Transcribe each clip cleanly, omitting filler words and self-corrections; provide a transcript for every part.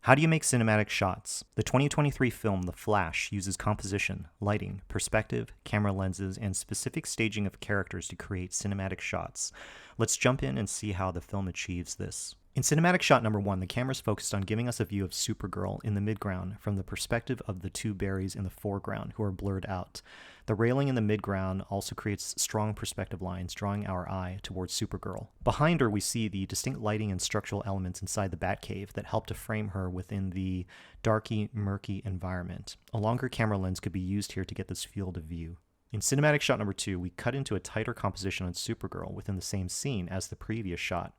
How do you make cinematic shots? The 2023 film The Flash uses composition, lighting, perspective, camera lenses, and specific staging of characters to create cinematic shots. Let's jump in and see how the film achieves this. In cinematic shot number 1, the camera's focused on giving us a view of Supergirl in the midground from the perspective of the two Barrys in the foreground, who are blurred out. The railing in the midground also creates strong perspective lines, drawing our eye towards Supergirl. Behind her, we see the distinct lighting and structural elements inside the Batcave that help to frame her within the darky, murky environment. A longer camera lens could be used here to get this field of view. In cinematic shot number 2, we cut into a tighter composition on Supergirl within the same scene as the previous shot.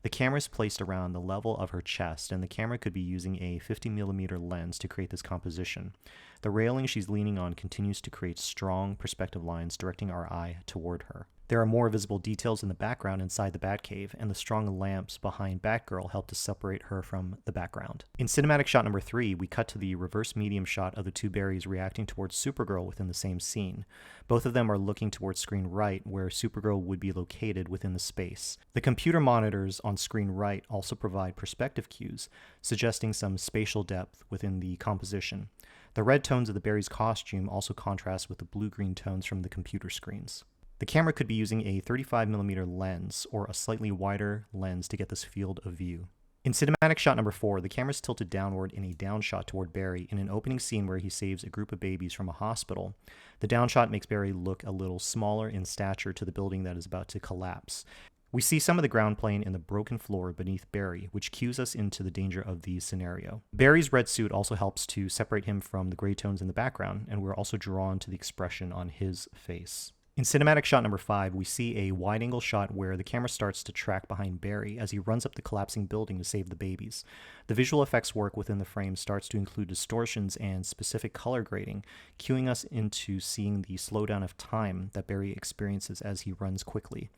The camera is placed around the level of her chest, and the camera could be using a 50mm lens to create this composition. The railing she's leaning on continues to create strong perspective lines, directing our eye toward her. There are more visible details in the background inside the Batcave, and the strong lamps behind Batgirl help to separate her from the background. In cinematic shot number 3, we cut to the reverse medium shot of the two Barrys reacting towards Supergirl within the same scene. Both of them are looking towards screen right, where Supergirl would be located within the space. The computer monitors on screen right also provide perspective cues, suggesting some spatial depth within the composition. The red tones of the Barrys' costume also contrast with the blue-green tones from the computer screens. The camera could be using a 35mm lens or a slightly wider lens to get this field of view. In cinematic shot number 4, the camera is tilted downward in a downshot toward Barry in an opening scene where he saves a group of babies from a hospital. The downshot makes Barry look a little smaller in stature to the building that is about to collapse. We see some of the ground plane in the broken floor beneath Barry, which cues us into the danger of the scenario. Barry's red suit also helps to separate him from the gray tones in the background, and we're also drawn to the expression on his face. In cinematic shot number 5, we see a wide-angle shot where the camera starts to track behind Barry as he runs up the collapsing building to save the babies. The visual effects work within the frame starts to include distortions and specific color grading, cueing us into seeing the slowdown of time that Barry experiences as he runs quickly.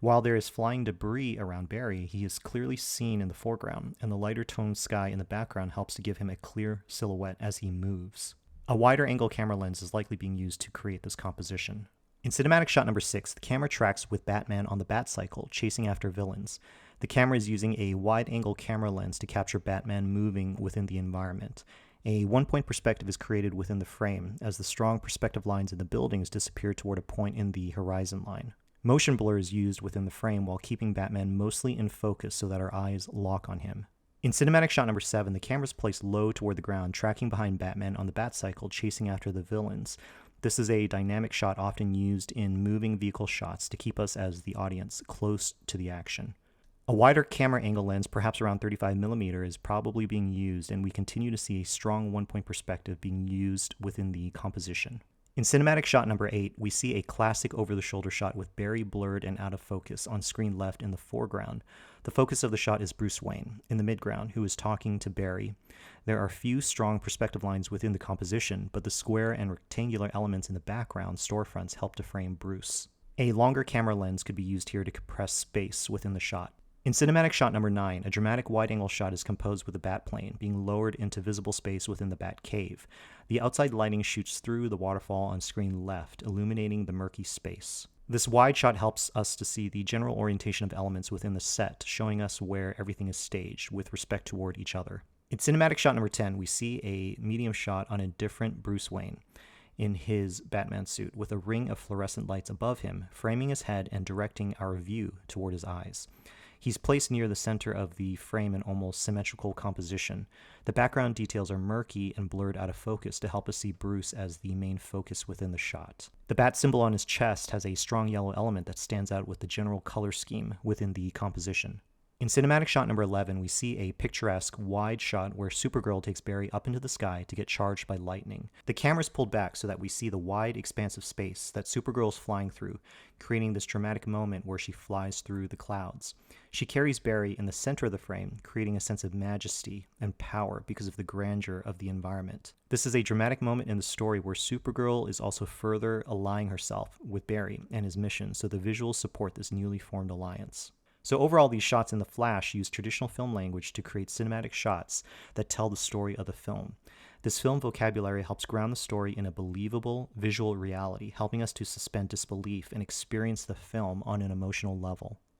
While there is flying debris around Barry, he is clearly seen in the foreground, and the lighter toned sky in the background helps to give him a clear silhouette as he moves. A wider angle camera lens is likely being used to create this composition. In cinematic shot number 6, the camera tracks with Batman on the Batcycle, chasing after villains. The camera is using a wide-angle camera lens to capture Batman moving within the environment. A one-point perspective is created within the frame, as the strong perspective lines in the buildings disappear toward a point in the horizon line. Motion blur is used within the frame while keeping Batman mostly in focus so that our eyes lock on him. In cinematic shot number 7, the camera is placed low toward the ground, tracking behind Batman on the Batcycle, chasing after the villains. This is a dynamic shot often used in moving vehicle shots to keep us as the audience close to the action. A wider camera angle lens, perhaps around 35mm, is probably being used, and we continue to see a strong one-point perspective being used within the composition. In cinematic shot number 8, we see a classic over-the-shoulder shot with Barry blurred and out of focus on screen left in the foreground. The focus of the shot is Bruce Wayne, in the midground, who is talking to Barry. There are few strong perspective lines within the composition, but the square and rectangular elements in the background storefronts help to frame Bruce. A longer camera lens could be used here to compress space within the shot. In cinematic shot number 9, a dramatic wide-angle shot is composed with a Batplane being lowered into visible space within the Batcave. The outside lighting shoots through the waterfall on screen left, illuminating the murky space. This wide shot helps us to see the general orientation of elements within the set, showing us where everything is staged with respect toward each other. In cinematic shot number 10, we see a medium shot on a different Bruce Wayne in his Batman suit, with a ring of fluorescent lights above him, framing his head and directing our view toward his eyes. He's placed near the center of the frame in almost symmetrical composition. The background details are murky and blurred out of focus to help us see Bruce as the main focus within the shot. The bat symbol on his chest has a strong yellow element that stands out with the general color scheme within the composition. In cinematic shot number 11, we see a picturesque, wide shot where Supergirl takes Barry up into the sky to get charged by lightning. The camera is pulled back so that we see the wide, expansive space that Supergirl is flying through, creating this dramatic moment where she flies through the clouds. She carries Barry in the center of the frame, creating a sense of majesty and power because of the grandeur of the environment. This is a dramatic moment in the story where Supergirl is also further allying herself with Barry and his mission, so the visuals support this newly formed alliance. So overall, these shots in The Flash use traditional film language to create cinematic shots that tell the story of the film. This film vocabulary helps ground the story in a believable visual reality, helping us to suspend disbelief and experience the film on an emotional level.